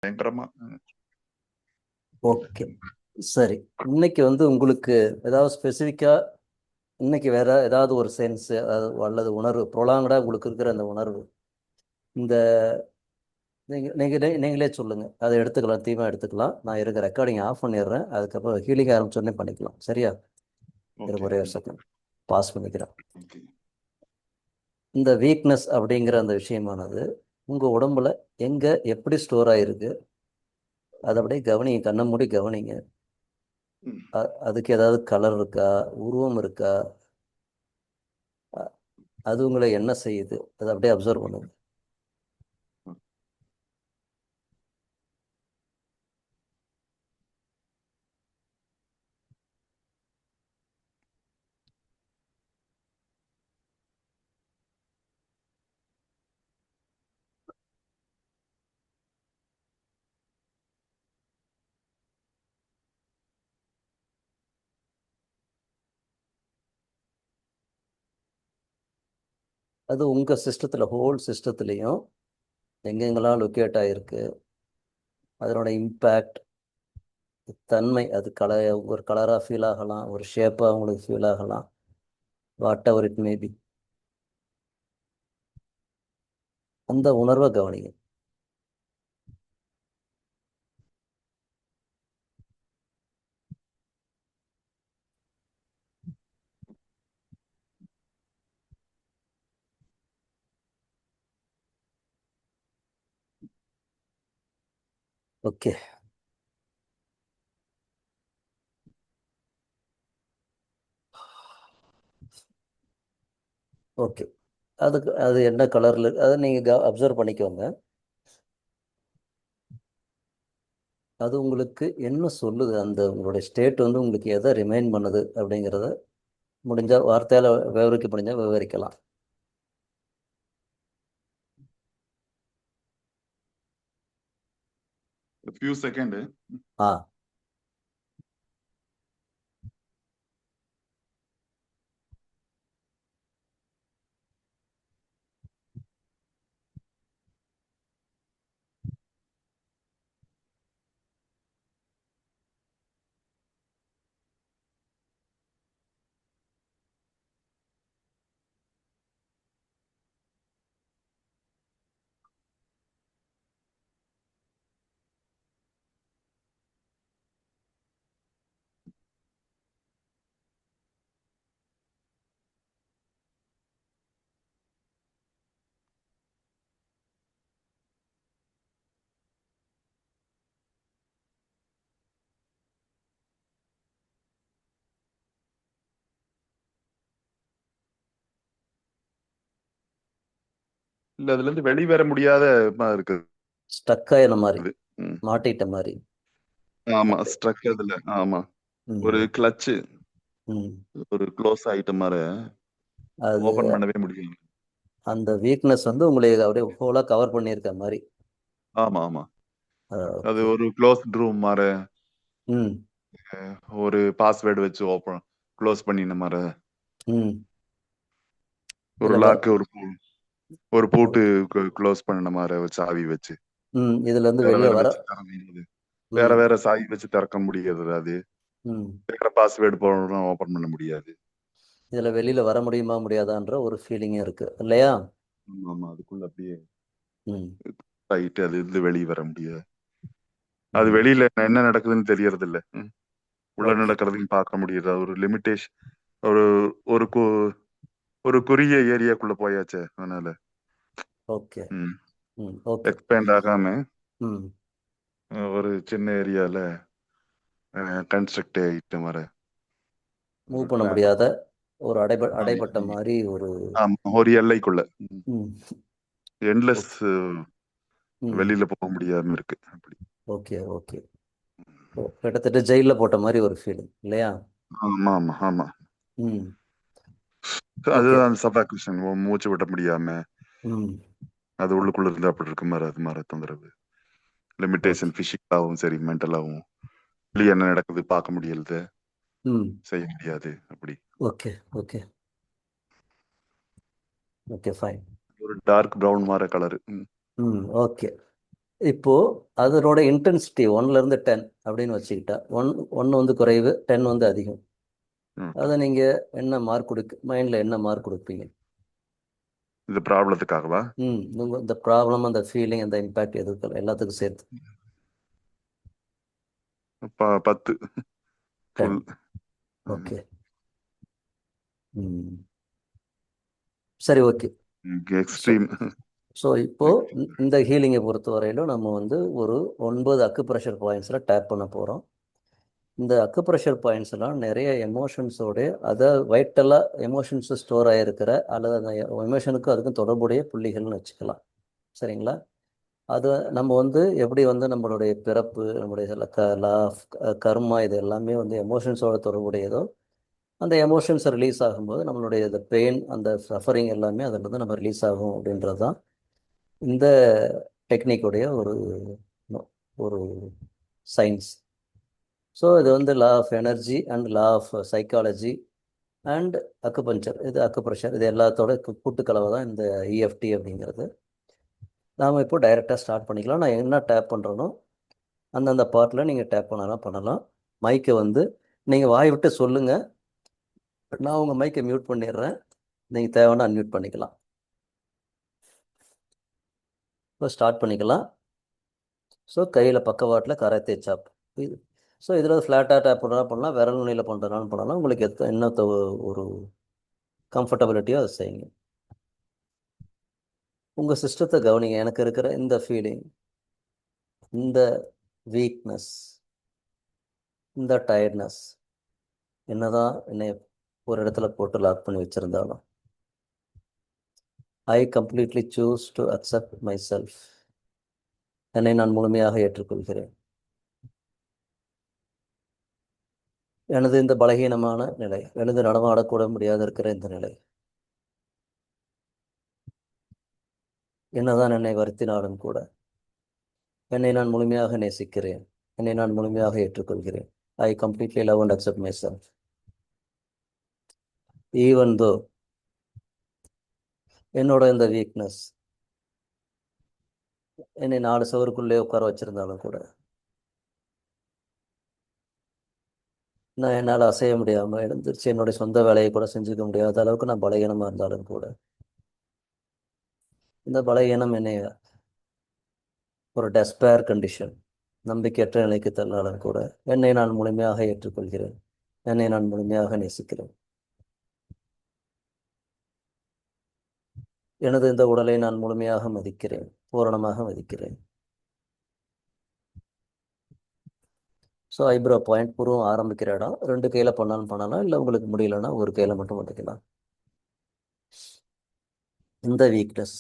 பயங்கரமா. ஓகே, சரி. இன்னைக்கு உங்களுக்கு ஏதாவது ஸ்பெசிஃபிக்கா இன்னைக்கு வேற ஏதாவது ஒரு சென்ஸ் அல்லது உணர்வு ப்ரொலாங்கடா உங்களுக்கு இருக்கிற அந்த உணர்வு இந்த நீங்களே சொல்லுங்க. அதை எடுத்துக்கலாம், தீமா எடுத்துக்கலாம். நான் இருக்க ரெக்கார்டிங் ஆஃப் பண்ணிடுறேன். அதுக்கப்புறம் ஹீலிங் ஆரம்பிச்சோடனே பண்ணிக்கலாம். சரியா? ஓகே. ஒரே ஒரு செகண்ட் பாஸ் பண்ணிக்கிறேன். ஓகே. இந்த வீக்னஸ் அப்படிங்கிற அந்த விஷயமானது உங்க உடம்புல எங்க எப்படி ஸ்டோர் ஆயிருக்கு அதை அப்படியே கவனிங்க, கண்ணை மூடி கவனிங்க. ம். அதுக்கு ஏதாவது கலர் இருக்கா, உருவம் இருக்கா, அது உங்களை என்ன செய்யுது, அதை அப்படியே அப்சர்வ் பண்ணுங்க. அது உங்க சிஸ்டத்துல, ஹோல் சிஸ்டத்துலேயும் எங்கெங்கெல்லாம் லொக்கேட் ஆகிருக்கு, அதனோட இம்பேக்ட், தன்மை, அது ஒரு கலராக ஃபீல் ஆகலாம், ஒரு ஷேப்பாக உங்களுக்கு ஃபீல் ஆகலாம், வாட் எவர் இட் மேபி. அந்த உணர்வை கவனிங்க. Okay, okay. அது என்ன கலரில், அதை நீங்கள் அப்சர்வ் பண்ணிக்கோங்க. அது உங்களுக்கு என்ன சொல்லுது, அந்த உங்களுடைய ஸ்டேட் உங்களுக்கு எதை ரிமைண்ட் பண்ணுது அப்படிங்கிறத முடிஞ்சால் வார்த்தையால் விவரிக்க முடிஞ்சால் விவரிக்கலாம். Few second. ஆ, இல்ல அதுல இருந்து வெளிவர முடியாத இருக்குது. ஸ்டக் ஆயின மாதிரி, ம். மாட்டிட்ட மாதிரி. ஆமா, அப்படி. ஸ்ட்ரக் அதுல. ஆமா, ஒரு ம், கிளட்ச், ம். ஒரு க்ளோஸ் ஆயிட்ட மாதிரி அது ஓபன் பண்ணவே முடியும். அந்த வீக்னஸ் உங்களை அப்படியே ஹோலாக கவர் பண்ணியிருக்க மாதிரி. ஆமா, ஆமா. அது ஓகே. ஒரு க்ளோஸ் ரூம் மாதிரி, ம், ஒரு பாஸ்வேர்டு வச்சு ஓபன் க்ளோஸ் பண்ணின மாதிரி, ம். ஒரு இதில் லாக், ஒரு பூட்டு ஓகே. க்ளோஸ் பண்ண மாதிரி ஒரு சாவி வச்சு ம், இதுலேருந்து வேற வெளியே வேற வர. வச்சு தர முடியாது. வேற ம், வேற சாவி வச்சு திறக்க முடியாது. அது ம். வேற பாஸ்வேர்டு போடணும், ஓபன் பண்ண முடியாது. இதில் வெளியில் வர முடியுமா முடியாதான்ற ஒரு ஃபீலிங்கும் இருக்குது இல்லையா? ஆமா, ஆமா. அதுக்குள்ள அப்படியே ம், ஆயிட்டு அது இருந்து வெளியே வர முடியாது. அது ம். வெளியில என்ன நடக்குதுன்னு தெரியறது இல்ல. உள்ள ஓகே, நடக்கிறதையும் பார்க்க முடியுது. அது ஒரு லிமிட்டேஷன். ஒரு ஒரு ஒரு குறுகிய ஏரியாக்குள்ள போயாச்சே, அதனால ஓகே. ம், ஓகே. எக்ஸ்பேண்ட் ஆகாம ம். ஒரு சின்ன ஏரியால கன்ஸ்ட்ரக்ட் ஆயிட்ட மாதிரி ஒரு மூவ் பண்ண பிளான். முடியாத ஒரு அடைப்பட்ட மாதிரி ஒரு. ஆமா, ஒரு எல்லைக்குள்ள ம். Endless, okay. ம். வெளியில போக முடியாம இருக்கு அப்படி. Okay, okay. ஓ, கிட்டத்தட்ட ஜெயிலில் போட்ட மாதிரி ஒரு ஃபீலிங் இல்லையா? ஆமா, ஆமா, ஆமா. ம். ஓகே. அதுதான் சஃபாகேஷன், மூச்சு விட முடியாம ம். அது உள்ளுக்குள்ள இருந்து அப்படி இருக்கு மாதிரி, அது மாதிரி தொந்தரவு. ஓகே. லிமிட்டேஷன் பிசிக்கலாவும் சரி, மென்டலாவும். வெளியே என்ன நடக்குது பார்க்க முடியறது, ம். செய்ய முடியாது அப்படி. Okay, okay. Okay, fine. ஒரு டார்க் ப்ரௌன் மாதிரி கலரு. ம். ஓகே. இப்போ அதனோட இன்டென்சிட்டி 1ல இருந்து 10 அப்படின்னு வச்சுக்கிட்டா, ஒன் வந்து குறைவு, 10 வந்து அதிகம். ஓகே. அதை நீங்க என்ன மார்க் மைண்ட்ல என்ன மார்க் கொடுப்பீங்க? இந்த ப்ராப்ளத்துக்காகவா? இந்த ப்ராப்ளம், அந்த ஃபீலிங், அந்த இம்பாக்ட் எதுக்கு எல்லாத்துக்கும் சேர்த்து 10 10. ஃபுல். ஓகே. ம் சரி, ஓகே. So extreme. ஸோ இப்போ இந்த ஹீலிங்கை பொறுத்த வரையிலும் நம்ம வந்து ஒரு 9 அக்குப்ரெஷர் பாயிண்ட்ஸில் டேப் பண்ண போகிறோம். இந்த அக்குப்ரெஷர் பாயிண்ட்ஸ் எல்லாம் நிறைய எமோஷன்ஸோட, அதை வைட்டலாக எமோஷன்ஸ் ஸ்டோர் ஆகிருக்கிற அல்லது அந்த எமோஷனுக்கும் அதுக்கும் தொடர்புடைய புள்ளிகள்னு வச்சுக்கலாம். சரிங்களா? அது நம்ம வந்து எப்படி வந்து நம்மளுடைய பிறப்பு, நம்முடைய சில லா ஆஃப் கர்மா, இது எல்லாமே வந்து எமோஷன்ஸோட தொடர்புடையதோ, அந்த எமோஷன்ஸ் ரிலீஸ் ஆகும்போது நம்மளுடைய இந்த பெயின், அந்த சஃபரிங் எல்லாமே அதில் இருந்து நம்ம ரிலீஸ் ஆகும் அப்படின்றது தான் இந்த டெக்னிக்குடைய ஒரு ஒரு சயின்ஸ். ஸோ இது ஓகே. வந்து law of energy and law of psychology and acupuncture, இது அக்குப்ரெஷர், இது எல்லாத்தோட கூட்டுக்கலவை தான் இந்த இஎஃப்டி அப்படிங்கிறது. நாம் இப்போ டைரெக்டாக ஸ்டார்ட் பண்ணிக்கலாம். நான் என்ன டேப் பண்ணுறேனோ அந்தந்த பார்ட்டில் நீங்கள் டேப் பண்ணலாம். மைக்கை வந்து நீங்கள் வாய் விட்டு சொல்லுங்கள். நான் உங்கள் மைக்கை மியூட் பண்ணிடுறேன். நீங்கள் தேவைன்னா அன்மியூட் பண்ணிக்கலாம். இப்போ ஸ்டார்ட் பண்ணிக்கலாம். ஸோ கையில் பக்கவாட்டில் கராத்தே சாப். இது ஸோ இதில் ஃப்ளாட்டாக டேப் பண்ணலாம், விரல் நுனியில் பண்ணுறதுனாலும் பண்ணலாம். உங்களுக்கு என்ன ஒரு கம்ஃபர்டபிலிட்டியோ அதை செய்யுங்க. உங்கள் சிஸ்டத்தை கவனிங்க. எனக்கு இருக்கிற இந்த ஃபீலிங், இந்த வீக்னஸ், இந்த டயர்ட்னஸ், என்னதான் என்னை ஒரு இடத்துல போட்டு லாக் பண்ணி வச்சுருந்தாலும், I completely choose to accept my self. என்னை நான் முழுமையாக ஏற்றுக்கொள்கிறேன். எனது இந்த பலகீனமான நிலை, எழுந்து நடமாடக்கூட முடியாத இருக்கிற இந்த நிலை, என்னதான் என்னை வருத்தினாலும் கூட என்னை நான் முழுமையாக நேசிக்கிறேன். என்னை நான் முழுமையாக ஏற்றுக்கொள்கிறேன். I completely love and accept my self. Even though என்னோட இந்த வீக்னஸ் என்னை 4 சுவருக்குள்ளே உட்கார வச்சிருந்தாலும் கூட, நான் என்னால் அசைய முடியாமல் எழுந்திருச்சு என்னுடைய சொந்த வேலையை கூட செஞ்சுக்க முடியாத அளவுக்கு நான் பலகீனமாக இருந்தாலும் கூட, இந்த பலகீனம் என்னை ஒரு டெஸ்பேர் கண்டிஷன், நம்பிக்கையற்ற நிலைக்கு தள்ளினாலும் கூட, என்னை நான் முழுமையாக ஏற்றுக்கொள்கிறேன். என்னை நான் முழுமையாக நேசிக்கிறேன். எனது இந்த உடலை நான் முழுமையாக மதிக்கிறேன், பூரணமாக மதிக்கிறேன். ஸோ ஐப்ரோ பாயிண்ட், புருவம் ஆரம்பிக்கிற இடம் 2 கையில் பண்ணலாம், இல்லை உங்களுக்கு முடியலன்னா ஒரு கையில் மட்டும் பண்ணிக்கலாம். இந்த வீக்னஸ்,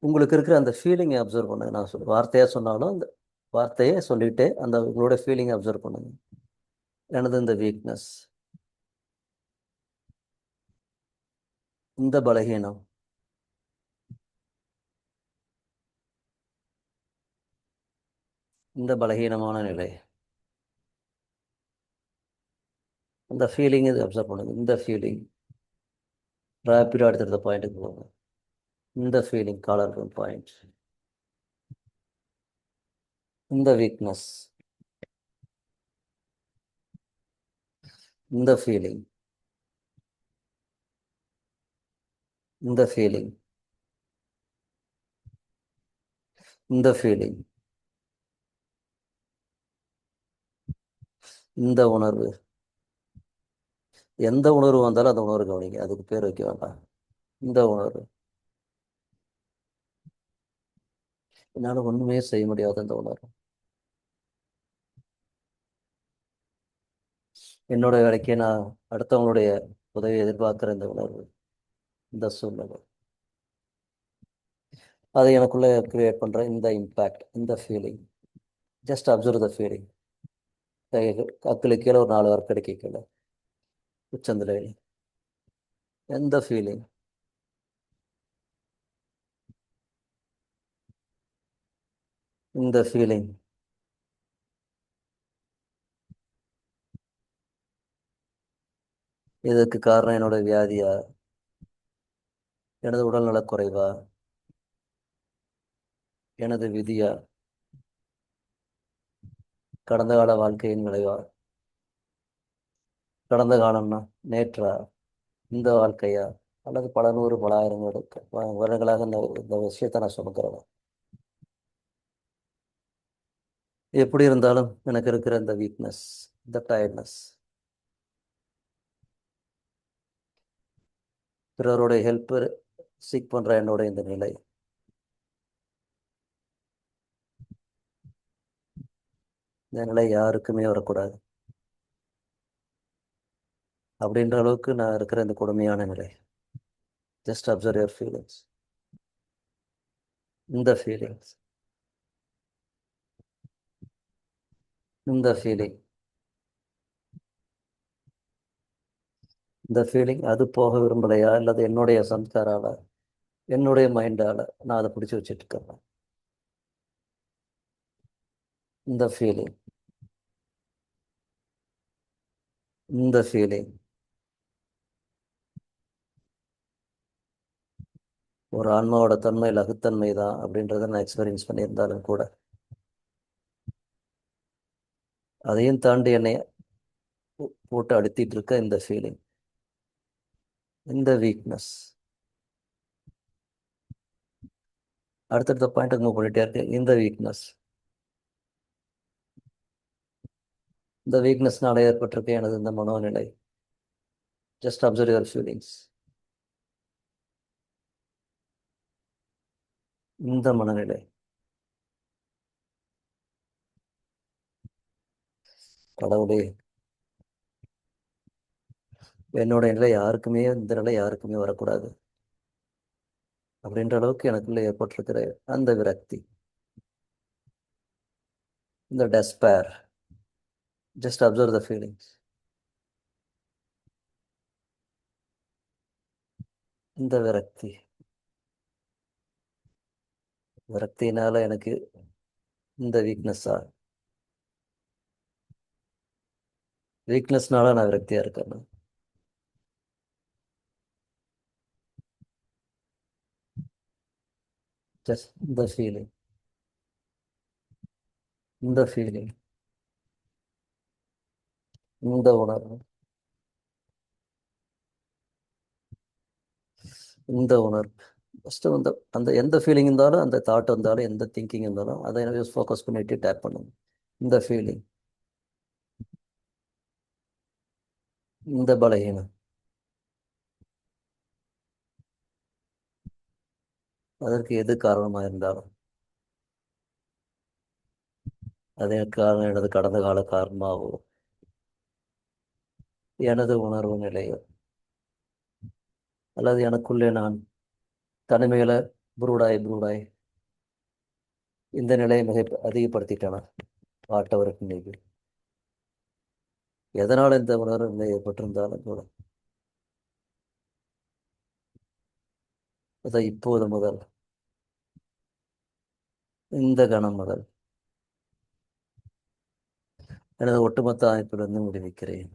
உங்களுக்கு இருக்கிற அந்த ஃபீலிங்கை அப்சர்வ் பண்ணுங்க. நான் வார்த்தையாக சொன்னாலும் அந்த வார்த்தையை சொல்லிட்டு அந்த உங்களோட ஃபீலிங்கை அப்சர்வ் பண்ணுங்க. எனது இந்த வீக்னஸ், இந்த பலகீனம், இந்த பலகீனமான நிலை, அந்த ஃபீலிங் இது அப்சர்வ் பண்ணுங்க. இந்த ஃபீலிங் ரேப்பிடாக எடுத்துகிட்ட பாயிண்ட்டுக்கு போங்க. இந்த ஃபீலிங் காலர் பாயிண்ட், இந்த வீக்னஸ், இந்த ஃபீலிங், இந்த ஃபீலிங், இந்த ஃபீலிங், இந்த உணர்வு. எந்த உணர்வு வந்தாலும் அந்த உணர்வு கவனிங்க, அதுக்கு பேர் வைக்க வேண்டாம். இந்த உணர்வு, என்னால் ஒன்றுமே செய்ய முடியாத இந்த உணர்வு, என்னோட வேலைக்கே நான் அடுத்தவங்களுடைய உதவி எதிர்பார்க்குற இந்த உணர்வு, இந்த சூழ்நிலை, அதை எனக்குள்ளே கிரியேட் பண்ணுற இந்த இம்பேக்ட், இந்த feeling. Just observe the feeling. கக்கில் கீழே ஒரு 4 வர்க்கடிக்கு கீழே உச்சந்தலையில் எந்த ஃபீலிங், இந்த ஃபீலிங். இதற்கு காரணம் என்னோட வியாதியா, எனது உடல்நலக் குறைவா, எனது விதியா, கடந்த கால வாழ்க்கையின் விளைவா? கடந்த காலம்னா நேற்றா, இந்த வாழ்க்கையா, அல்லது பல நூறு பல ஆயிரம் வருடங்களாக இந்த விஷயத்தை நான் சுமக்கிறேன். எப்படி இருந்தாலும் எனக்கு இருக்கிற இந்த வீக்னஸ், இந்த டயர்ட்னஸ், பிறருடைய ஹெல்ப் சீக் பண்ணுற என்னோட இந்த நிலை, இந்த நிலை யாருக்குமே வரக்கூடாது அப்படின்ற அளவுக்கு நான் இருக்கிற இந்த கொடுமையான நிலை. Just observe your feelings. இந்த ஃபீலிங்ஸ், இந்த ஃபீலிங், இந்த ஃபீலிங் அது போக விரும்பலையா, அல்லது என்னுடைய சம்ஸ்காரால, என்னுடைய மைண்டால நான் அதை பிடிச்சி வச்சுட்டு இருக்கேன். இந்த ஃபீலிங், இந்த ஃபீலிங் ஒரு ஆன்மாவோட தன்மை லகுத்தன்மை தான் அப்படின்றத நான் எக்ஸ்பீரியன்ஸ் பண்ணியிருந்தாலும் கூட, அதையும் தாண்டி என்னை போட்டு அழுத்திட்டு இருக்க இந்த ஃபீலிங், இந்த வீக்னஸ் அடுத்தடுத்த பாயிண்ட்டுக்கு மூவ் பண்ணிட்டே இருக்கு. இந்த வீக்னஸ், இந்த வீக்னஸ்னால ஏற்பட்டிருக்க எனது இந்த மனோநிலை. Just observe your feelings. இந்த மனநிலை, கடவுளே, என்னோட நிலை யாருக்குமே, இந்த நிலை யாருக்குமே வரக்கூடாது அப்படின்ற அளவுக்கு எனக்குள்ள ஏற்பட்டிருக்கிற அந்த விரக்தி, இந்த despair. Just observe the feelings. இந்த விரக்தி, விரக்தியினால எனக்கு இந்த வீக்னஸா, வீக்னஸ்னால நான் விரக்தியா இருக்கேன். ஜஸ்ட் இந்த ஃபீலிங், இந்த ஃபீலிங், இந்த உணர்வு, இந்த உணர்வு. ஃபஸ்ட்டு வந்து அந்த எந்த ஃபீலிங் இருந்தாலும், அந்த தாட் வந்தாலும், எந்த திங்கிங் இருந்தாலும், அதை எனக்கு ஃபோக்கஸ் பண்ணிட்டு டேப் பண்ணுங்க. இந்த ஃபீலிங், இந்த பலகீனம், அதற்கு எது காரணமாக இருந்தாலும், அது எனக்கு காரணம் எனது கடந்த கால காரணமாகவோ, எனது உணர்வு நிலையோ, அல்லது எனக்குள்ளே நான் தனிமையில புரூடாய் இந்த நிலையை மிக அதிகப்படுத்திட்டேனா, வாட்டவருக்கு நீங்க எதனால் இந்த உணர்வு நிலை ஏற்பட்டிருந்தாலும் கூட, அதை இப்போது முதல், இந்த கணம் முதல் எனது ஒட்டுமொத்த அமைப்பிலிருந்தும் விடுவிக்கிறேன்.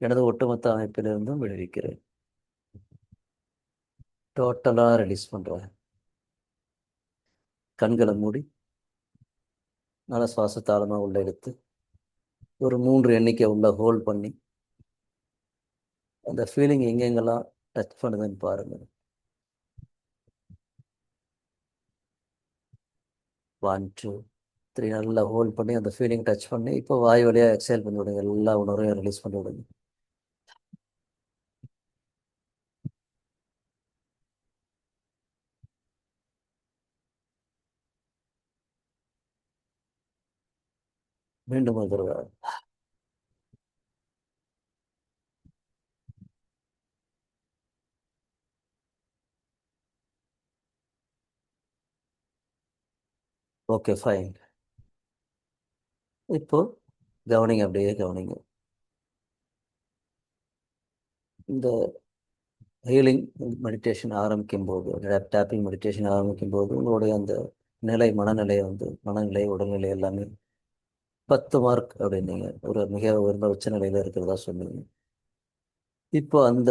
எனது ஒட்டுமொத்த அமைப்பிலிருந்தும் விடுவிக்கிறேன். டோட்டலாக ரிலீஸ் பண்ணுறேன். கண்களை மூடி நல்லா சுவாசத்தாளமாக உள்ள எடுத்து ஒரு 3 எண்ணிக்கை உள்ள ஹோல்ட் பண்ணி அந்த ஃபீலிங் எங்கெங்கெல்லாம் டச் பண்ணுதுன்னு பாருங்க. 1 2 3 நல்லா ஹோல்ட் பண்ணி அந்த ஃபீலிங் டச் பண்ணி இப்போ வாய் வழியாக எக்ஸேல் பண்ணி விடுங்க. எல்லா உணர்வையும் ரிலீஸ் பண்ணி விடுங்க. மீண்டும் ஒரு தடவை. Okay fine. இப்போ கவனிங்க, அப்படியே கவனிங்க. இந்த ஹீலிங் மெடிடேஷன் ஆரம்பிக்கும் போது, டேப்பிங் மெடிடேஷன் ஆரம்பிக்கும் போது உங்களுடைய அந்த நிலை, மனநிலை வந்து மனநிலை, உடல்நிலை எல்லாமே 10 மார்க் அப்படின்னீங்க. ஒரு மிக உயர்ந்த உச்ச நிலையில் இருக்கிறதா சொன்னீங்க. இப்போ அந்த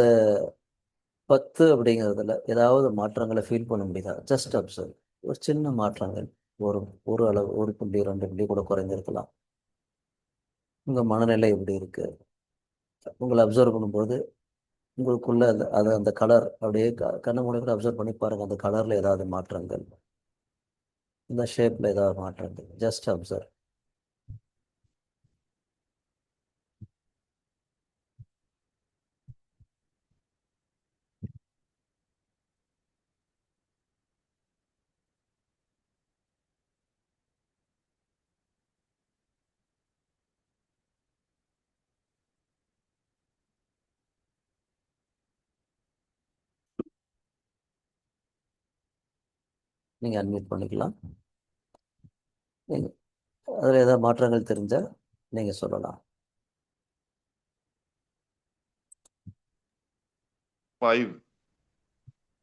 10 அப்படிங்கிறதுல ஏதாவது மாற்றங்களை ஃபீல் பண்ண முடியுதா? Just observe. ஒரு சின்ன மாற்றங்கள். ஒரு ஒரு அளவு 1 புள்ளி 2 புள்ளி கூட குறைந்திருக்கலாம். உங்கள் மனநிலை எப்படி இருக்கு? உங்களை அப்சர்வ் பண்ணும்போது உங்களுக்குள்ள அந்த கலர் அப்படியே கண்ண மூடி கூட அப்சர்வ் பண்ணி பாருங்க. அந்த கலர்ல ஏதாவது மாற்றங்கள், இந்த ஷேப்ல ஏதாவது மாற்றங்கள், ஜஸ்ட் அப்சர்வ். நீங்கள் அன்மியூட் பண்ணிக்கலாம். நீங்கள் அதில் ஏதாவது மாற்றங்கள் தெரிஞ்சால் நீங்கள் சொல்லலாம். 5.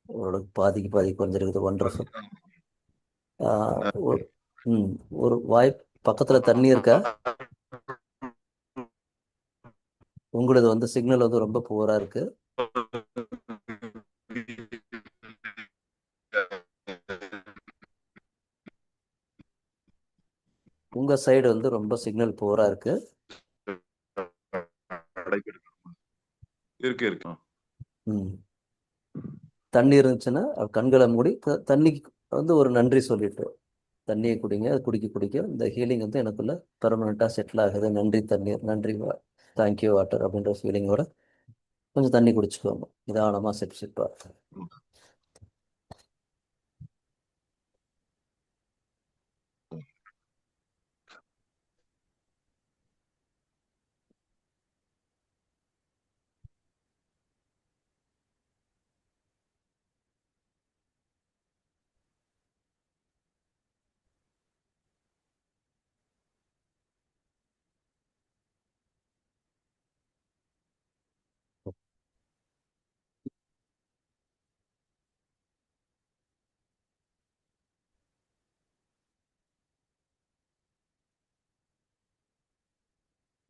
உங்களுக்கு பாதிக்கு பாதி குறைஞ்சிருக்குது. ஒண்டர்ஃபுல். ஒரு ம் ஒரு வாய் பக்கத்தில் தண்ணி இருக்கா? உங்களது வந்து சிக்னல் வந்து ரொம்ப புவராக இருக்குது. உங்கள் சைடு வந்து ரொம்ப சிக்னல் புவராக இருக்குது. இருக்கு இருக்கு. ம் தண்ணி இருந்துச்சுன்னா கண்களை மூடி தண்ணிக்கு வந்து ஒரு நன்றி சொல்லிட்டு தண்ணியை குடிங்க. அது குடிக்க குடிக்க இந்த ஹீலிங் வந்து எனக்குள்ள பெர்மனெண்ட்டாக செட்டில் ஆகுது. நன்றி தண்ணீர், நன்றி தேங்க்யூ வாட்டர் அப்படின்ற ஃபீலிங்கோட கொஞ்சம் தண்ணி குடிச்சுக்கோங்க. நிதானமாக சிப் சிப்பாக.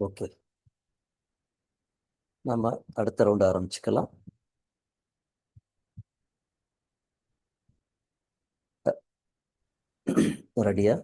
ஓகே, நம்ம அடுத்த ரவுண்ட் ஆரம்பிச்சுக்கலாம். ரெடியா?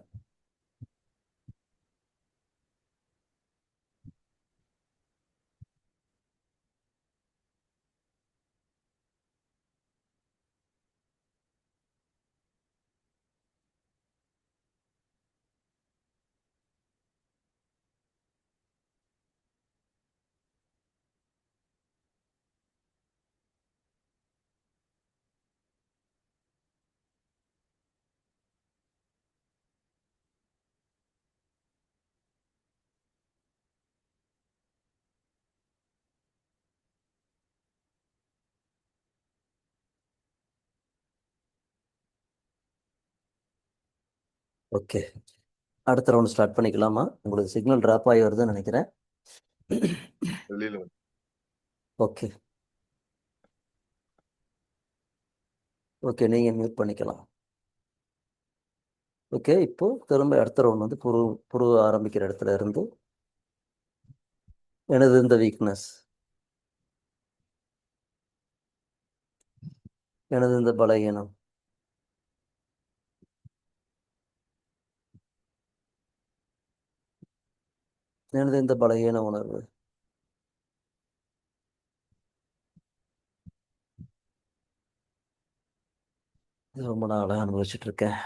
ஓகே, அடுத்த ரவுண்ட் ஸ்டார்ட் பண்ணிக்கலாமா? உங்களுக்கு சிக்னல் ட்ராப் ஆகி வருதுன்னு நினைக்கிறேன். வெளியில ஓகே ஓகே, நீங்கள் மியூட் பண்ணிக்கலாம். ஓகே, இப்போ திரும்ப அடுத்த ரவுண்ட் வந்து புரு ஆரம்பிக்கிற இடத்துல இருந்து எனது இந்த வீக்னஸ், எனது இந்த பலகீனம், எனது இந்த பலகீன உணர்வு, இது ரொம்ப நாளாக அனுபவிச்சுட்டு இருக்கேன்.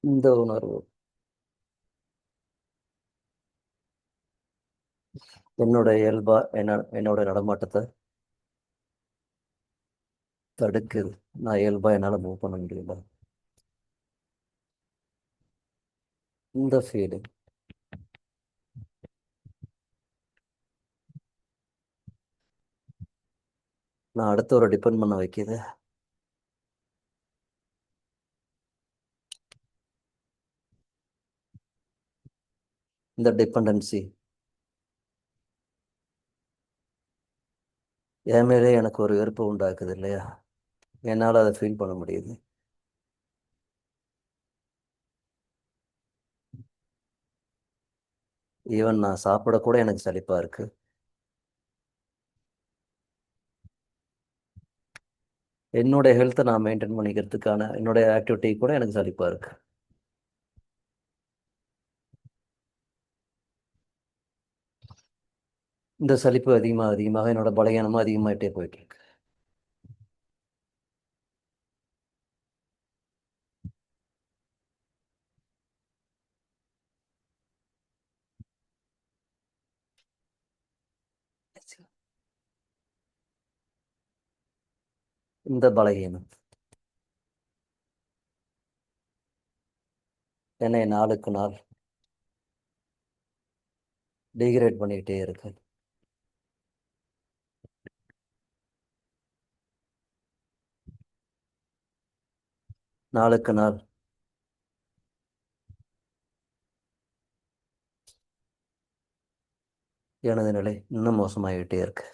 இந்த உணர்வு என்னோட இயல்பா என்னோட நடமாட்டத்தை தடுக்குது. நான் இயல்பா என்னால் மூவ் பண்ண முடியல. இந்த ஃபீலிங் நான் அடுத்தவரை டிபெண்ட் பண்ண வைக்கிது. இந்த டிபெண்டன்சி என் மேலே எனக்கு ஒரு வெறுப்பு உண்டாக்குது இல்லையா? என்னால் அதை ஃபீல் பண்ண முடியுது. ஈவன் நான் சாப்பிட கூட எனக்கு சலிப்பாக இருக்கு. என்னோட ஹெல்த்தை நான் மெயின்டைன் பண்ணிக்கிறதுக்கான என்னுடைய ஆக்டிவிட்டி கூட எனக்கு சலிப்பாக இருக்கு. இந்த சலிப்பு அதிகமாக அதிகமாக என்னோட பலகீனமும் அதிகமாகிட்டே போயிட்டு இருக்கு. இந்த பலகீனம் என்னை நாளுக்கு நாள் டிகிரேட் பண்ணிக்கிட்டே இருக்கு. நாளுக்கு நாள் எனது நிலை இன்னும் மோசமாகிட்டே இருக்கு.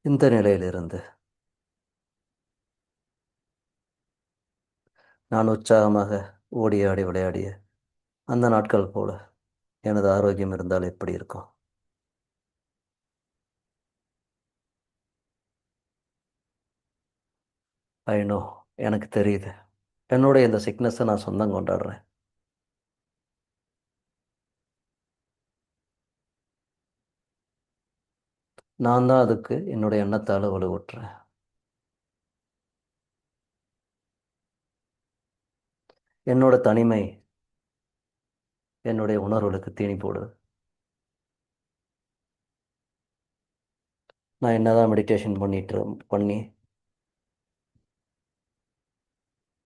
இந்த நிலையிலிருந்து நான் உற்சாகமாக ஓடி ஆடி விளையாடிய அந்த நாட்கள் போல எனது ஆரோக்கியம் இருந்தால் எப்படி இருக்கும்? ஐநோ, எனக்கு தெரியுது. என்னுடைய இந்த சிக்னஸை நான் சொந்தம் கொண்டாடுறேன். நான் தான் அதுக்கு என்னுடைய எண்ணத்தால் வலுவுட்டுறேன். என்னோட தனிமை என்னுடைய உணர்வுகளுக்கு தீனி போடுது. நான் என்னதான் மெடிடேஷன் பண்ணி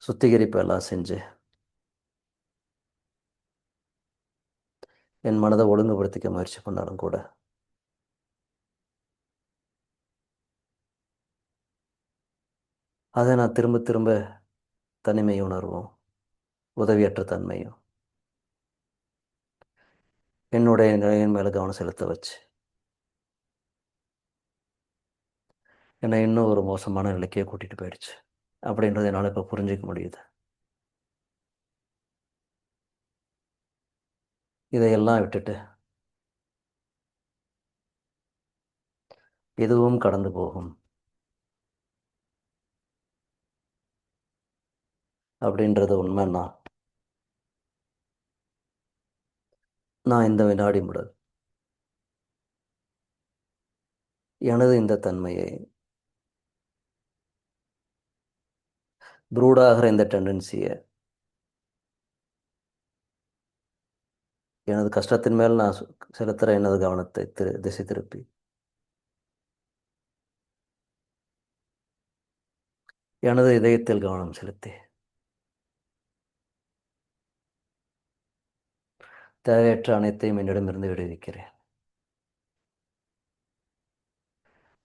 சுத்திகரிப்பு எல்லாம் செஞ்சு என் மனதை ஒழுங்குபடுத்திக்க முயற்சி பண்ணாலும் கூட அதை நான் திரும்ப திரும்ப தனிமை உணர்வும் உதவியற்ற தன்மையும் என்னுடைய நிலையின் மேலே கவனம் செலுத்த வச்சு என்னை இன்னும் ஒரு மோசமான நிலைக்கே கூட்டிகிட்டு போயிடுச்சு அப்படின்றத என்னால் இப்போ புரிஞ்சிக்க முடியுது. இதையெல்லாம் விட்டுட்டு எதுவும் கடந்து போகும் அப்படின்றது உண்மைன்னா நான் இந்த வினாடி முதல் எனது இந்த தன்மையை ப்ரூடாகிற இந்த டெண்டன்சியை எனது கஷ்டத்தின் மேல் நான் செலுத்துகிற எனது கவனத்தை திசை திருப்பி எனது இதயத்தில் கவனம் செலுத்தி தேவையற்ற அனைத்தையும் என்னிடமிருந்து விடுவிக்கிறேன்.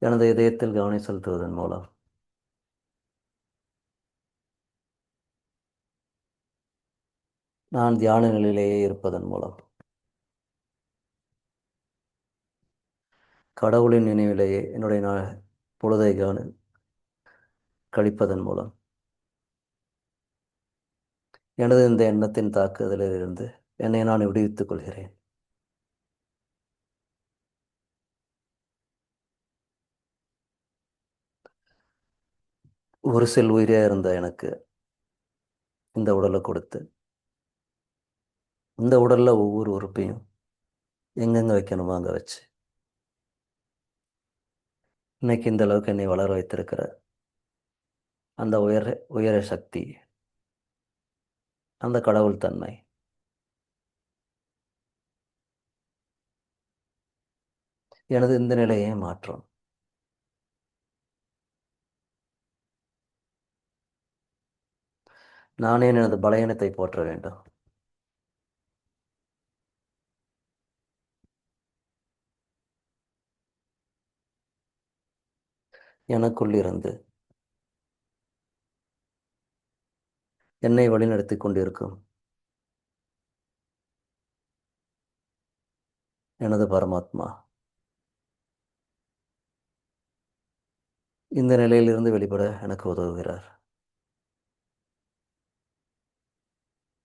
எனது இதயத்தில் கவனம் செலுத்துவதன் மூலம் நான் தியான நிலையிலேயே இருப்பதன் மூலம் கடவுளின் நினைவிலேயே என்னுடைய பொழுதை கழிப்பதன் மூலம் எனது இந்த எண்ணத்தின் தாக்குதலிலிருந்து என்னை நான் விடுவித்துக் கொள்கிறேன். ஒரு செல் உயிரியாக இருந்த எனக்கு இந்த உடலை கொடுத்து இந்த உடலில் ஒவ்வொரு உறுப்பையும் எங்கெங்கே வைக்கணுமோ அங்கே வச்சு இன்னைக்கு இந்த அளவுக்கு என்னை வளர வைத்திருக்கிற அந்த உயர சக்தி, அந்த கடவுள் தன்மை எனது இந்த நிலையை மாற்றும். நானே எனது பலவீனத்தை போற்ற வேண்டும். எனக்குள் இருந்து என்னை வழிநடத்தி கொண்டிருக்கும் எனது பரமாத்மா இந்த நிலையிலிருந்து வெளிப்பட எனக்கு உதவுகிறார்.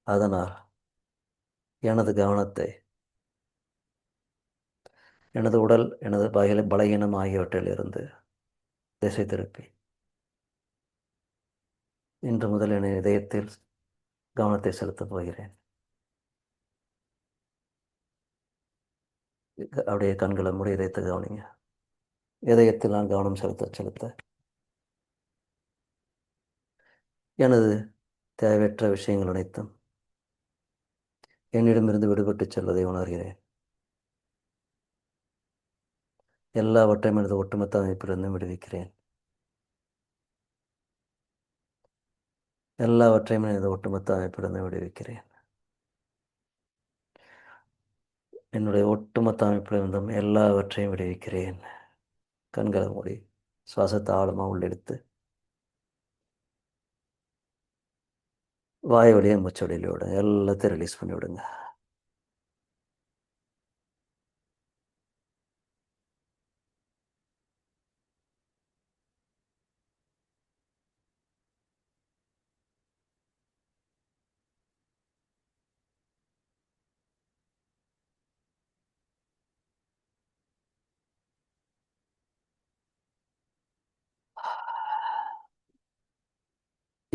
அதனால் எனது கவனத்தை எனது உடல், எனது பலகீனம் ஆகியவற்றிலிருந்து திசை திருப்பி இன்று முதல் என் இதயத்தில் கவனத்தை செலுத்தப் போகிறேன். அப்படியே கண்களை மூடி இதயத்தை கவனிங்க. இதயத்தில் நான் கவனம் செலுத்த செலுத்த எனது தேவையற்ற விஷயங்கள் அனைத்தும் என்னிடமிருந்து விடுபட்டு செல்வதை உணர்கிறேன். எல்லாவற்றையும் எனது ஒட்டுமொத்த அமைப்பிலிருந்து விடுவிக்கிறேன். எல்லாவற்றையும் எனது ஒட்டுமொத்த அமைப்பிலிருந்து விடுவிக்கிறேன். என்னுடைய ஒட்டுமொத்த அமைப்பிலிருந்தும் எல்லாவற்றையும் விடுவிக்கிறேன். கண்களை மூடி சுவாசத்தை ஆழமாக உள்ளெடுத்து வாய் வழியாக மூச்சு வழியில் விடுங்க. எல்லாத்தையும் ரிலீஸ் பண்ணி விடுங்க.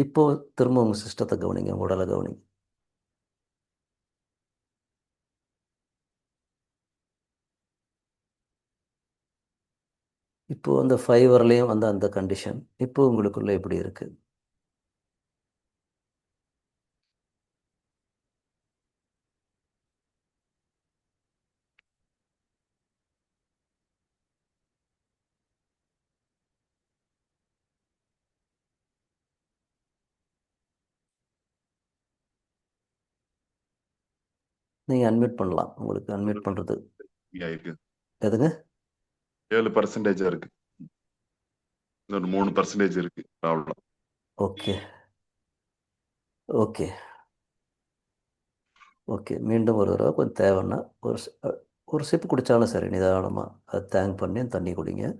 இப்போ திரும்ப உங்கள் சிஸ்டத்தை கவனிங்க, உங்கள் உடலை கவனிங்க. இப்போ அந்த 5 வரலையும் வந்த அந்த கண்டிஷன் இப்போ உங்களுக்குள்ள எப்படி இருக்கு? நீங்கள் அட்மிட் பண்ணலாம். உங்களுக்கு அட்மிட் பண்ணுறது இருக்கு. எதுங்க? 7% இருக்கு. இன்னொரு 3% இருக்கு ப்ராப்ளம். Okay okay okay. மீண்டும் ஒரு தடவை கொஞ்சம் தேவைன்னா ஒரு சிப்பு குடித்தாலும் சரி, நிதானமாக அதை தேங்க் பண்ணி தண்ணி குடிங்க.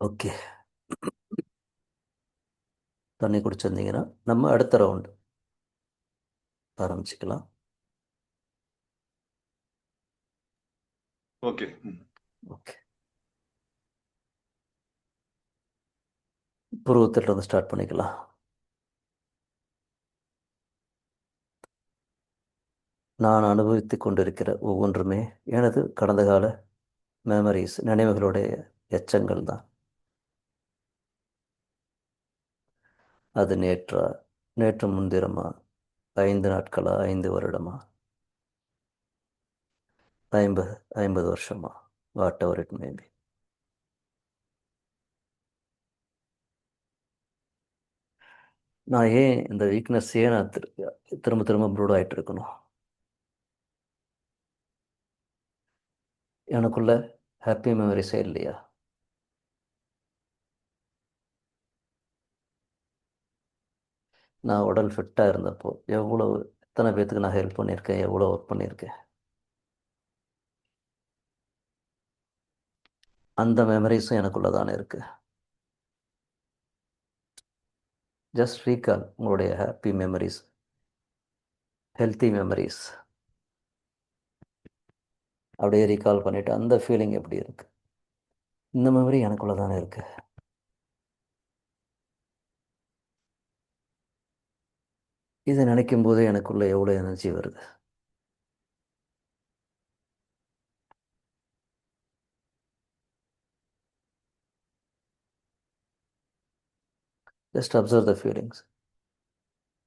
ஓகே, தண்ணி குடிச்சிருந்தீங்கன்னா நம்ம அடுத்த ரவுண்டு ஆரம்பிச்சுக்கலாம். ஓகே. ஓகே, புருவத்திலிருந்து ஸ்டார்ட் பண்ணிக்கலாம். நான் அனுபவித்து கொண்டிருக்கிற ஒவ்வொன்றுமே எனது கடந்த கால மெமரிஸ், நினைவுகளுடைய எச்சங்கள் தான். அது நேற்று முன்தினமா, 5 நாட்களா, 5 வருடமா, 50 வருஷமா, வாட் எவர் இட் மேபி. நான் ஏன் இந்த வீக்னஸ் ஏன் நான் திரும்ப திரும்ப ப்ரூட் ஆகிட்டு இருக்கணும்? எனக்குள்ள ஹாப்பி மெமரிஸே இல்லையா? நான் உடல் ஃபிட்டாக இருந்தப்போ எத்தனை பேர்த்துக்கு நான் ஹெல்ப் பண்ணியிருக்கேன், எவ்வளோ ஒர்க் பண்ணியிருக்கேன். அந்த மெமரிஸும் எனக்குள்ளே தானே இருக்குது. ஜஸ்ட் ரீகால் உங்களுடைய ஹாப்பி மெமரிஸ், ஹெல்த்தி மெமரிஸ். அப்படியே ரீகால் பண்ணிவிட்டு அந்த ஃபீலிங் எப்படி இருக்குது? இந்த மெமரி எனக்குள்ளே தானே இருக்குது. இதை நினைக்கும் போது எனக்குள்ளே எவ்வளோ எனர்ஜி வருது. Just observe the feelings.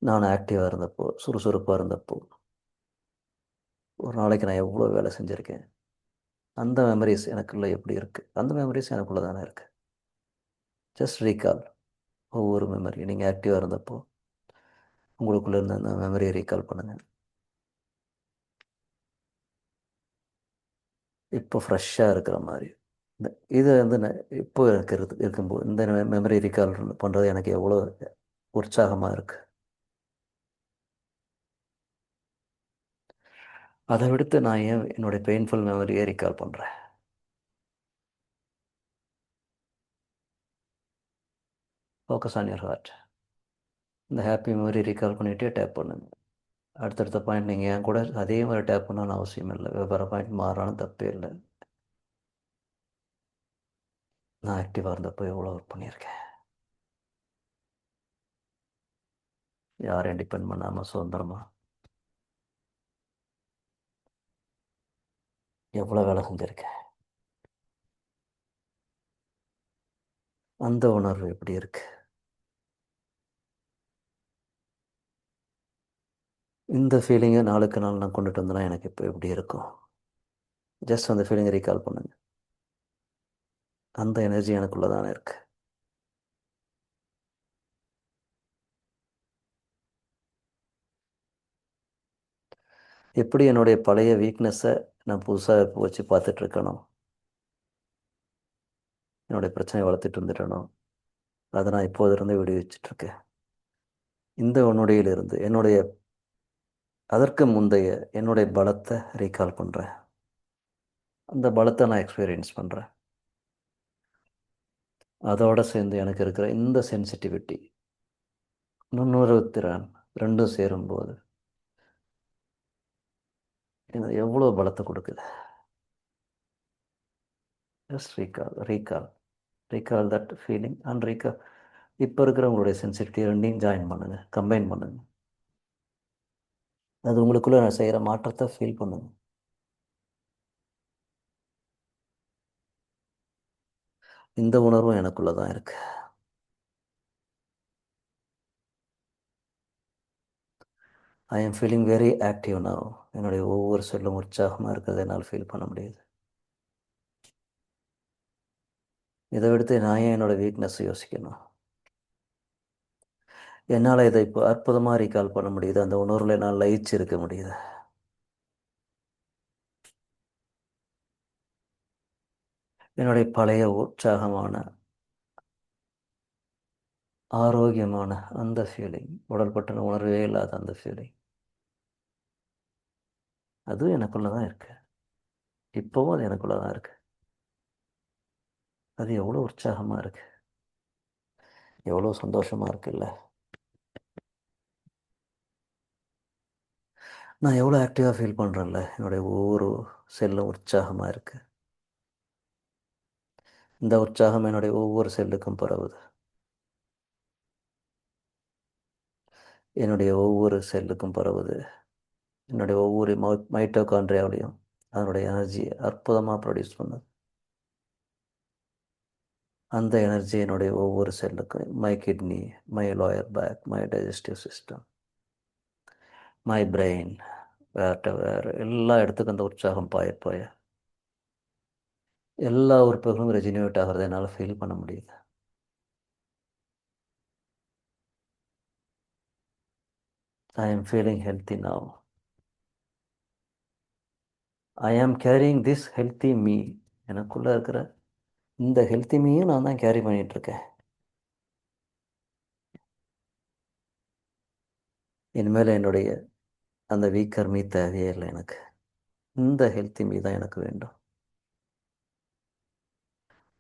நான் ஆக்டிவாக இருந்தப்போ, சுறுசுறுப்பாக இருந்தப்போ, ஒரு நாளைக்கு நான் எவ்வளோ வேலை செஞ்சுருக்கேன். அந்த மெமரிஸ் எனக்குள்ளே எப்படி இருக்குது? அந்த மெமரிஸ் எனக்குள்ளே தானே இருக்குது. ஜஸ்ட் ரீகால் ஒவ்வொரு மெமரி. நீங்கள் ஆக்டிவாக இருந்தப்போ உங்களுக்குள்ளே இருந்த அந்த மெமரியை ரீகால் பண்ணுங்கள். இப்போ ஃப்ரெஷ்ஷாக இருக்கிற மாதிரி. இந்த இது வந்து இப்போ இருக்கும்போது இந்த மெமரி ரீகால் பண்ணுறது எனக்கு எவ்வளோ உற்சாகமாக இருக்குது. அதை விடுத்து நான் ஏன் என்னுடைய பெயின்ஃபுல் மெமரியை ரீகால் பண்ணுறேன்? Focus on your heart. இந்த ஹாப்பி மெமரி ரீகால் பண்ணிகிட்டே டேப் பண்ணுங்க. அடுத்தடுத்த பாயிண்ட் நீங்கள் ஏன் கூட அதே மாதிரி டேப் பண்ணணும்னு அவசியம் இல்லை. வெவ்வேறு பாயிண்ட் மாறாலும் தப்பே இல்லை. நான் ஆக்டிவாக இருந்தப்போ எவ்வளோ ஒர்க் பண்ணியிருக்கேன். யாரையும் டிபெண்ட் பண்ணாமல் சுதந்திரமாக எவ்வளோ வேலை செஞ்சுருக்கேன். அந்த உணர்வு எப்படி இருக்கு? இந்த ஃபீலிங்கை நாளுக்கு நாள் நான் கொண்டுட்டு வந்தேன்னா எனக்கு இப்போ எப்படி இருக்கும்? ஜஸ்ட் அந்த ஃபீலிங்கை ரீகால் பண்ணுங்க. அந்த எனர்ஜி எனக்குள்ளே தானே இருக்குது. எப்படி என்னுடைய பழைய வீக்னஸை நான் புதுசாக இப்போ வச்சு பார்த்துட்ருக்கணும், என்னுடைய பிரச்சனையை வளர்த்துட்டு இருந்துட்டணும், அதை நான் இப்போதிருந்து விடுவிச்சிட்ருக்கேன். இந்த நொடியிலிருந்து என்னுடைய அதற்கு முந்தைய என்னுடைய பலத்தை ரீகால் பண்ணுறேன். அந்த பலத்தை நான் எக்ஸ்பீரியன்ஸ் பண்ணுறேன். அதோடு சேர்ந்து எனக்கு இருக்கிற இந்த சென்சிட்டிவிட்டி, நுண்ணுணர்வு திறன் ரெண்டும் சேரும்போது எனக்கு எவ்வளோ பலத்தை கொடுக்குது. Just recall that feeling and recall. இப்போ இருக்கிற உங்களுடைய சென்சிட்டிவிட்டி ரெண்டையும் ஜாயின் பண்ணுங்கள், கம்பைன் பண்ணுங்கள். அது உங்களுக்குள்ளே நான் செய்கிற மாற்றத்தை ஃபீல் பண்ணுங்கள். இந்த உணர்வும் எனக்குள்ளே தான் இருக்குது. ஐ am feeling very active now. என்னுடைய ஒவ்வொரு சொல்லும் உற்சாகமாக இருக்கிறத என்னால் ஃபீல் பண்ண முடியுது. இதை விடுத்து நான் ஏன் என்னோடய வீக்னஸ் யோசிக்கணும்? என்னால் இதை இப்போ அற்புதமாக ரீகால் பண்ண முடியுது. அந்த உணர்வில் என்னால் லயிச்சு இருக்க முடியுது. என்னுடைய பழைய உற்சாகமான ஆரோக்கியமான அந்த ஃபீலிங், உடல்பட்ட உணர்வே இல்லாத அந்த ஃபீலிங், அதுவும் எனக்குள்ளே தான் இருக்குது. இப்போவும் அது எனக்குள்ளே தான் இருக்குது. அது எவ்வளோ உற்சாகமாக இருக்குது, எவ்வளோ சந்தோஷமாக இருக்குல்ல. நான் எவ்வளோ ஆக்டிவாக ஃபீல் பண்ணுறேன்ல. என்னுடைய ஒவ்வொரு செல்லும் உற்சாகமாக இருக்குது. இந்த உற்சாகம் என்னுடைய ஒவ்வொரு செல்லுக்கும் பரவுது. என்னுடைய ஒவ்வொரு செல்லுக்கும் பரவுது. என்னுடைய ஒவ்வொரு மைட்டோகாண்ட்ரியாவிலையும் அதனுடைய எனர்ஜி அற்புதமாக ப்ரொடியூஸ் பண்ணுது. அந்த எனர்ஜி என்னுடைய ஒவ்வொரு செல்லுக்கும், my kidney, my lower back, my digestive system, my brain, வேறு எல்லா இடத்துக்கும் அந்த உற்சாகம் பாய எல்லா உறுப்புகளும் ரெஜினேட் ஆகிறத என்னால் ஃபீல் பண்ண முடியுது. I am feeling healthy now. I am caring this healthy me. எனக்குள்ளே இருக்கிற இந்த ஹெல்த்தி மீயும் நான் தான் கேரி பண்ணிகிட்ருக்கேன். இனிமேல் என்னுடைய அந்த வீக்கர் மீ தேவையே இல்லை எனக்கு. இந்த ஹெல்த்தி மீ தான் எனக்கு வேண்டும்.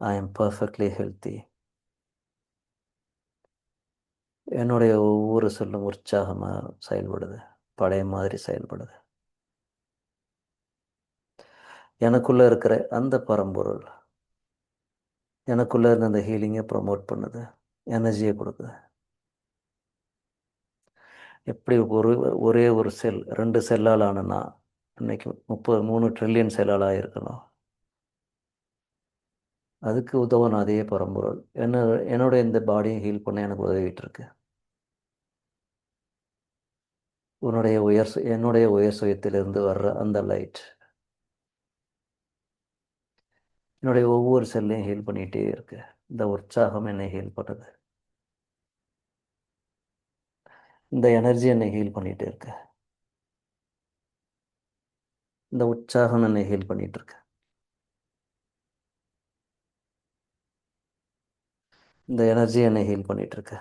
I am perfectly healthy. என்னுடைய ஒவ்வொரு சொல்லும் உற்சாகமாக செயல்படுது, பழைய மாதிரி செயல்படுது. எனக்குள்ளே இருக்கிற அந்த பரம்பொருள் எனக்குள்ளே இருந்த அந்த ஹீலிங்கை ப்ரமோட் பண்ணுது, எனர்ஜியை கொடுக்குது. எப்படி ஒரே ஒரு செல் 2 செல்லால் ஆனனா இன்னைக்கு 33 ட்ரில்லியன் செல்லால் ஆகிருக்கணும். அதுக்கு உதவணும் அதே பரம்பொருள் என்னோட இந்த பாடியை ஹீல் பண்ண எனக்கு உதவிட்டு இருக்கு. என்னுடைய உயர் சுயத்திலிருந்து வர்ற அந்த லைட் என்னுடைய ஒவ்வொரு செல்லையும் ஹீல் பண்ணிகிட்டே இருக்கு. இந்த உற்சாகம் என்னை ஹீல் பண்ணுது. இந்த எனர்ஜி என்னை ஹீல் பண்ணிகிட்டே இருக்கு. இந்த உற்சாகம் என்னை ஹீல் பண்ணிகிட்டு இருக்கு. இந்த எனர்ஜி என்னை ஹீல் பண்ணிட்டு இருக்கு.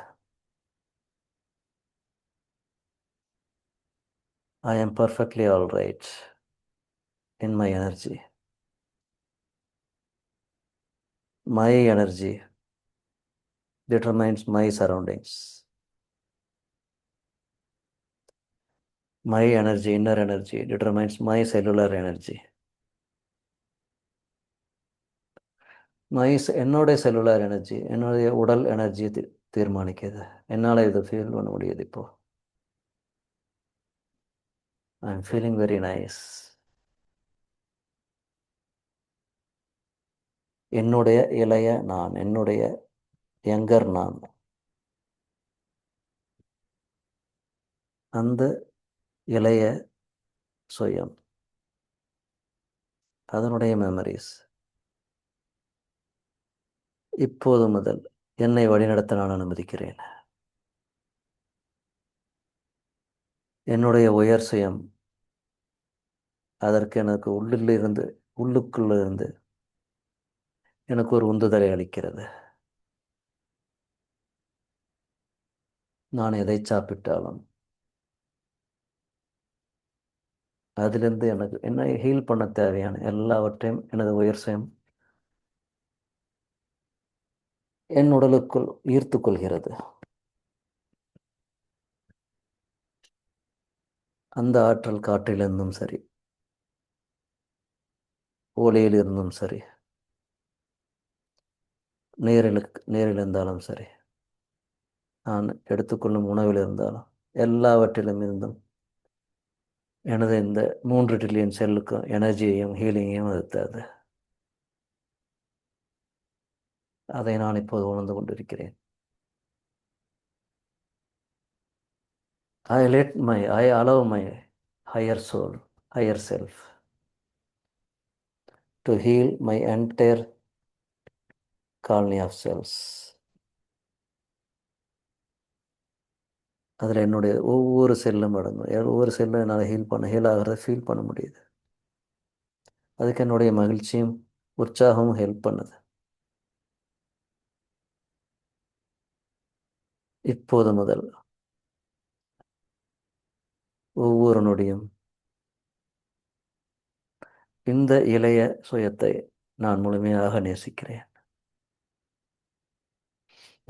ஐ am perfectly all right in my energy. My energy determines my surroundings. My energy, inner energy, determines my cellular energy. என்னுடைய செல்லுலார் எனர்ஜி என்னுடைய உடல் எனர்ஜியை தீர்மானிக்குது. என்னால் இதை ஃபீல் பண்ண முடியுது. இப்போ ஐ எம் ஃபீலிங் வெரி நைஸ். என்னுடைய இளைய நான், என்னுடைய யங்கர் நான், அந்த இளைய சுயம், அதனுடைய மெமரிஸ் இப்போது முதல் என்னை வழிநடத்த நான் அனுமதிக்கிறேன். என்னுடைய உயர் சுயம் அதற்கு எனக்கு உள்ளுக்குள்ள இருந்து எனக்கு ஒரு உந்துதலை அளிக்கிறது. நான் எதை சாப்பிட்டாலும் அதிலிருந்து எனக்கு என்னை ஹீல் பண்ண தேவையான எல்லாவற்றையும் எனது உயர் சுயம் என் உடலுக்குள் ஈர்த்து கொள்கிறது. அந்த ஆற்றல் காற்றிலிருந்தும் சரி, ஒளியில் இருந்தும் சரி, நேரில் இருந்தாலும் சரி, நான் எடுத்துக்கொள்ளும் உணவில் இருந்தாலும் எல்லாவற்றிலும் இருந்தும் எனது இந்த 3 ட்ரில்லியன் செல்லுக்கும் எனர்ஜியையும் ஹீலிங்கையும் அது தருது. அதை நான் இப்போது உணர்ந்து கொண்டிருக்கிறேன். I allow my higher soul, higher self to heal my entire colony of cells. அதில் என்னுடைய ஒவ்வொரு செல்லும் அடங்கும். ஒவ்வொரு செல்லும் என்னால் ஹீல் ஆகிறத ஃபீல் பண்ண முடியுது. அதுக்கு என்னுடைய மகிழ்ச்சியும் உற்சாகமும் ஹெல்ப் பண்ணுது. இப்போது முதல் ஒவ்வொரு நொடியும் இந்த இளைய சுயத்தை நான் முழுமையாக நேசிக்கிறேன்.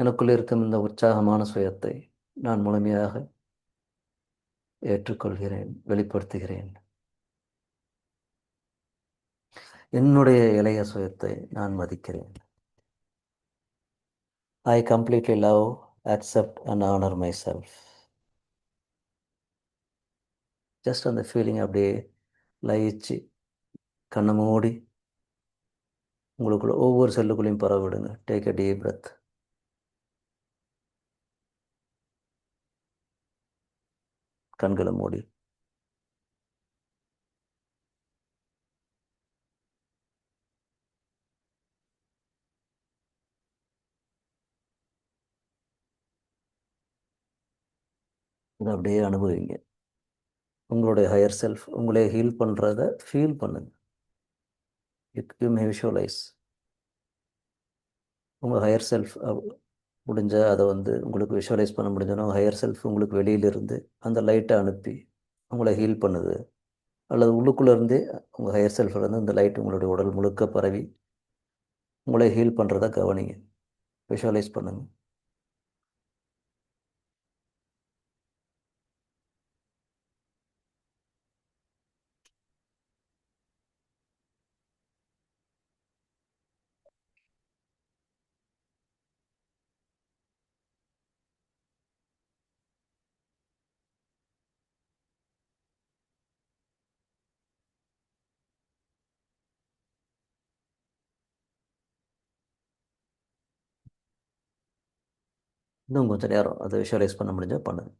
எனக்குள் இருக்கும் இந்த உற்சாகமான சுயத்தை நான் முழுமையாக ஏற்றுக்கொள்கிறேன், வெளிப்படுத்துகிறேன். என்னுடைய இளைய சுயத்தை நான் மதிக்கிறேன். I completely love, accept and honor myself. Just அந்த ஃபீலிங் அப்படியே லயிச்சு கண்ணை மூடி உங்களுக்குள்ள ஒவ்வொரு செல்லுக்குள்ளேயும் பரவிடுங்க. Take a deep breath. கண்களை மூடி இதை அப்படியே அனுபவிங்க. உங்களுடைய ஹையர் செல்ஃப் உங்களே ஹீல் பண்ணுறத ஃபீல் பண்ணுங்க. யூ மே விஷுவலைஸ் உங்கள் ஹையர் செல்ஃப் முடிஞ்சால் அதை உங்களுக்கு விஷுவலைஸ் பண்ண முடிஞ்சோன்னா ஹையர் செல்ஃப் உங்களுக்கு வெளியிலிருந்து அந்த லைட்டை அனுப்பி உங்களை ஹீல் பண்ணுது. அல்லது உள்ளுக்குள்ளேருந்தே உங்கள் ஹையர் செல்ஃப்லேருந்து இந்த லைட் உங்களுடைய உடல் முழுக்க பரவி உங்களை ஹீல் பண்ணுறத கவனிங்க, விஷுவலைஸ் பண்ணுங்கள். இன்னும் கொஞ்சம் நேரம் அதை விஷுவலைஸ் பண்ண முடிஞ்சால் பண்ணுங்கள்.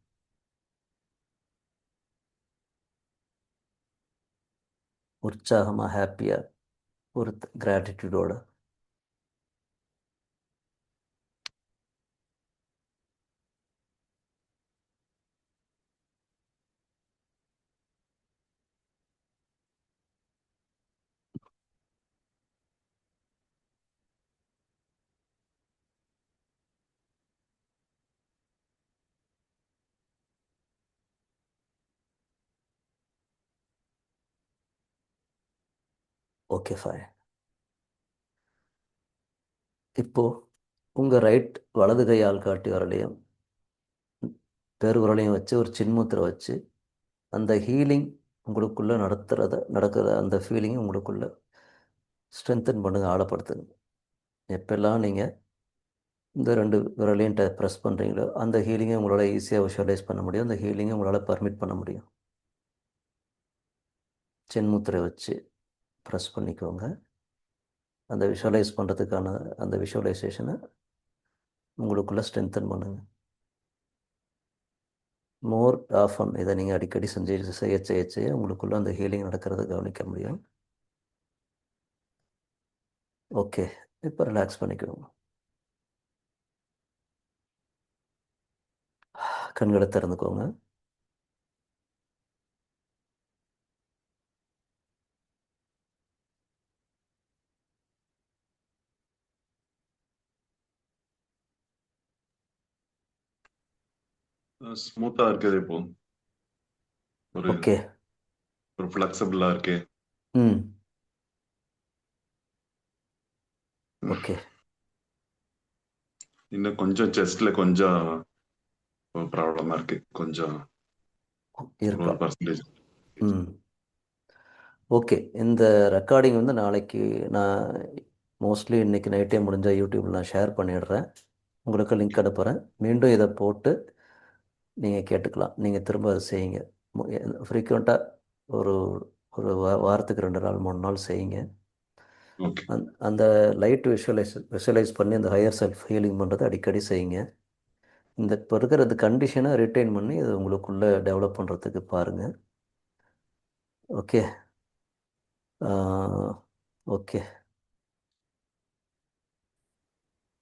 உற்சாகமாக, ஹாப்பியாக, ஒரு கிராட்டிடியூடோட ஓகே ஃபைன். இப்போ உங்கள் வலது கை ஆள்காட்டி விரலையும் பெருவிரலையும் வச்சு ஒரு சின்முத்திரை வச்சு அந்த ஹீலிங் உங்களுக்குள்ளே நடக்கிற அந்த ஃபீலிங்கை உங்களுக்குள்ளே ஸ்ட்ரென்தன் பண்ணுங்க, ஆழப்படுத்துங்க. எப்பெல்லாம் நீங்கள் இந்த 2 விரலையும் ப்ரெஸ் பண்ணுறீங்களோ அந்த ஹீலிங்கை உங்களால் ஈஸியாக விஷுவலைஸ் பண்ண முடியும். அந்த ஹீலிங்கை உங்களால் பர்மிட் பண்ண முடியும். சின்முத்திரை வச்சு ப்ரெஸ் பண்ணிக்கோங்க. அந்த விஷுவலைஸ் பண்ணுறதுக்கான அந்த விஷுவலைசேஷனை உங்களுக்குள்ளே ஸ்ட்ரென்தன் பண்ணுங்கள். மோர் ஆஃபன் இதை நீங்கள் அடிக்கடி செய்ய உங்களுக்குள்ளே அந்த ஹீலிங் நடக்கிறத கவனிக்க முடியும். ஓகே, இப்போ ரிலாக்ஸ் பண்ணிக்கோங்க. கண்களை திறந்துக்கோங்க. ஸ்மூத்தா இருக்குது இப்போ. ஒரு ஓகே. ஒரு ஃபிளெக்சிபிளா இருக்கு. ம். ஓகே. இன்னும் கொஞ்சம் செஸ்ட்ல கொஞ்சம் ப்ராப்ளமா இருக்கு. கொஞ்சம் இருக்கா? 1%. ம். ஓகே, இந்த ரெக்கார்டிங் வந்து நாளைக்கு நான் மோஸ்ட்லி இன்றைக்கி நைட்டே முடிஞ்சால் யூடியூப்பில் நான் ஷேர் பண்ணிடுறேன். உங்களுக்கு லிங்க் அனுப்புகிறேன். மீண்டும் இதை போட்டு நீங்கள் கேட்டுக்கலாம். நீங்கள் திரும்ப அதை செய்யுங்க. ஃப்ரீக்வெண்ட்டாக ஒரு ஒரு வாரத்துக்கு 2 நாள் 3 நாள் செய்யுங்க. ஓகே. அந்த லைட் விஷுவலைஸ் பண்ணி அந்த ஹையர் செல்ஃப் ஹீலிங் பண்ணுறதை அடிக்கடி செய்யுங்க. இந்த இப்போ இருக்கிற இந்த கண்டிஷனை ரிட்டைன் பண்ணி அது உங்களுக்குள்ளே டெவலப் பண்ணுறதுக்கு பாருங்கள். ஓகே. ஓகே.